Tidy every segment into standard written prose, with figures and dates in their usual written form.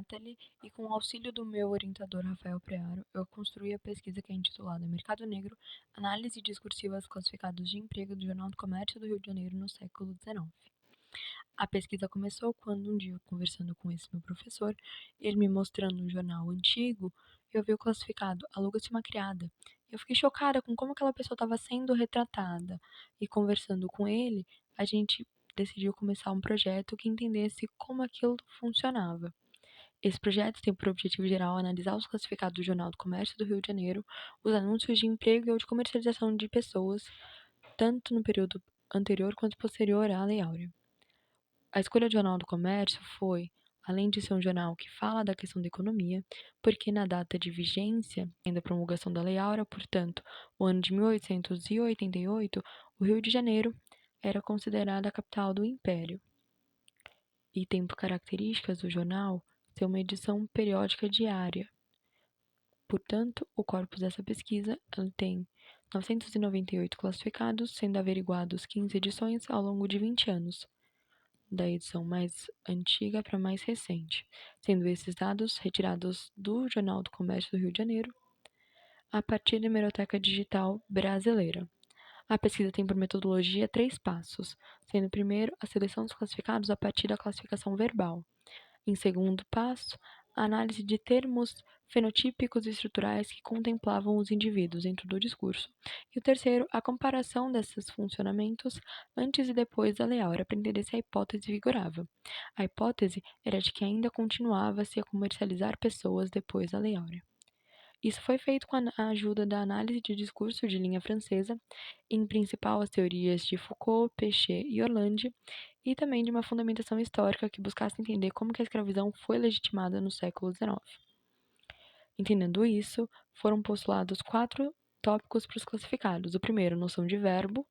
Nathalie e com o auxílio do meu orientador Rafael Prearo, eu construí a pesquisa que é intitulada Mercado Negro, Análise discursiva dos classificados de emprego do Jornal do Comércio do Rio de Janeiro no século XIX. A pesquisa começou quando um dia, conversando com esse meu professor, ele me mostrando um jornal antigo, eu vi o classificado Aluga-se uma criada. Eu fiquei chocada com como aquela pessoa estava sendo retratada. E conversando com ele, a gente decidiu começar um projeto que entendesse como aquilo funcionava. Esse projeto tem por objetivo geral analisar os classificados do Jornal do Comércio do Rio de Janeiro, os anúncios de emprego e o de comercialização de pessoas, tanto no período anterior quanto posterior à Lei Áurea. A escolha do Jornal do Comércio foi, além de ser um jornal que fala da questão da economia, porque na data de vigência da promulgação da Lei Áurea, portanto, o ano de 1888, o Rio de Janeiro era considerada a capital do Império. E tem por características do jornal ser uma edição periódica diária. Portanto, o corpus dessa pesquisa tem 998 classificados, sendo averiguados 15 edições ao longo de 20 anos, da edição mais antiga para a mais recente, sendo esses dados retirados do Jornal do Comércio do Rio de Janeiro a partir da Hemeroteca Digital Brasileira. A pesquisa tem por metodologia 3 passos, sendo primeiro a seleção dos classificados a partir da classificação verbal. Em segundo passo, a análise de termos fenotípicos e estruturais que contemplavam os indivíduos dentro do discurso. E o terceiro, a comparação desses funcionamentos antes e depois da Lei Áurea, para entender se a hipótese vigorava. A hipótese era de que ainda continuava-se a comercializar pessoas depois da Lei Áurea. Isso foi feito com a ajuda da análise de discurso de linha francesa, em principal as teorias de Foucault, Péchet e Orlandi, e também de uma fundamentação histórica que buscasse entender como que a escravidão foi legitimada no século XIX. Entendendo isso, foram postulados 4 tópicos para os classificados. O primeiro, noção de verbo,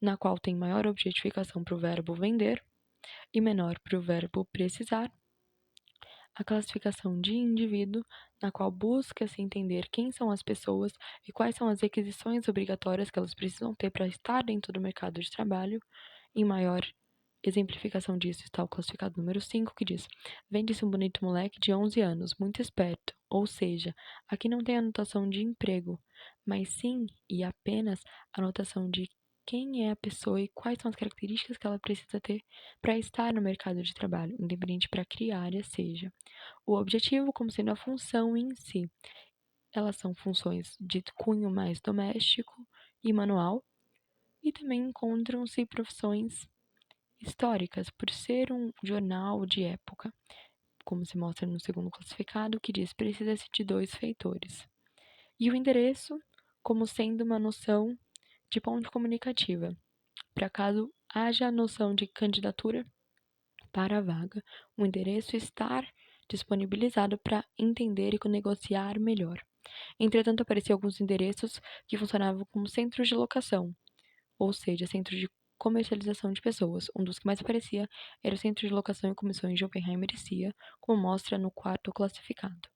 na qual tem maior objetificação para o verbo vender e menor para o verbo precisar. A classificação de indivíduo, na qual busca-se entender quem são as pessoas e quais são as requisições obrigatórias que elas precisam ter para estar dentro do mercado de trabalho. Em maior exemplificação disso está o classificado número 5, que diz: vende-se um bonito moleque de 11 anos, muito esperto. Ou seja, aqui não tem anotação de emprego, mas sim e apenas a anotação de quem é a pessoa e quais são as características que ela precisa ter para estar no mercado de trabalho, independente para que área seja. O objetivo como sendo a função em si. Elas são funções de cunho mais doméstico e manual, e também encontram-se profissões históricas, por ser um jornal de época, como se mostra no segundo classificado, que diz precisa-se de 2 feitores. E o endereço como sendo uma noção de ponte comunicativa, para caso haja a noção de candidatura para a vaga, o endereço estar disponibilizado para entender e negociar melhor. Entretanto, apareciam alguns endereços que funcionavam como centros de locação, ou seja, centros de comercialização de pessoas. Um dos que mais aparecia era o Centro de Locação e Comissões de Oppenheimer e CIA, como mostra no quarto classificado.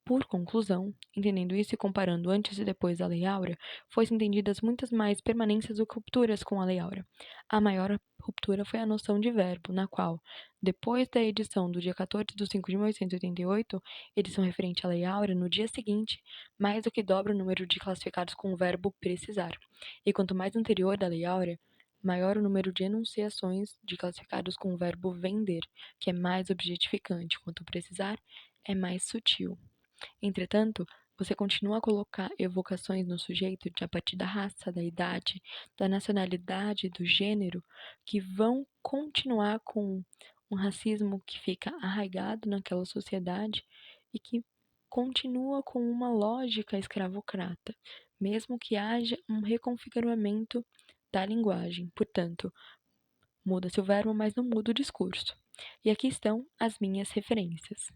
Por conclusão, entendendo isso e comparando antes e depois da Lei Áurea, foi-se entendidas muitas mais permanências do que rupturas com a Lei Áurea. A maior ruptura foi a noção de verbo, na qual, depois da edição do dia 14 de 5 de 1888, edição referente à Lei Áurea, no dia seguinte, mais do que dobra o número de classificados com o verbo precisar. E quanto mais anterior da Lei Áurea, maior o número de enunciações de classificados com o verbo vender, que é mais objetificante, quanto precisar é mais sutil. Entretanto, você continua a colocar evocações no sujeito a partir da raça, da idade, da nacionalidade, do gênero, que vão continuar com um racismo que fica arraigado naquela sociedade e que continua com uma lógica escravocrata, mesmo que haja um reconfiguramento da linguagem. Portanto, muda-se o verbo, mas não muda o discurso. E aqui estão as minhas referências.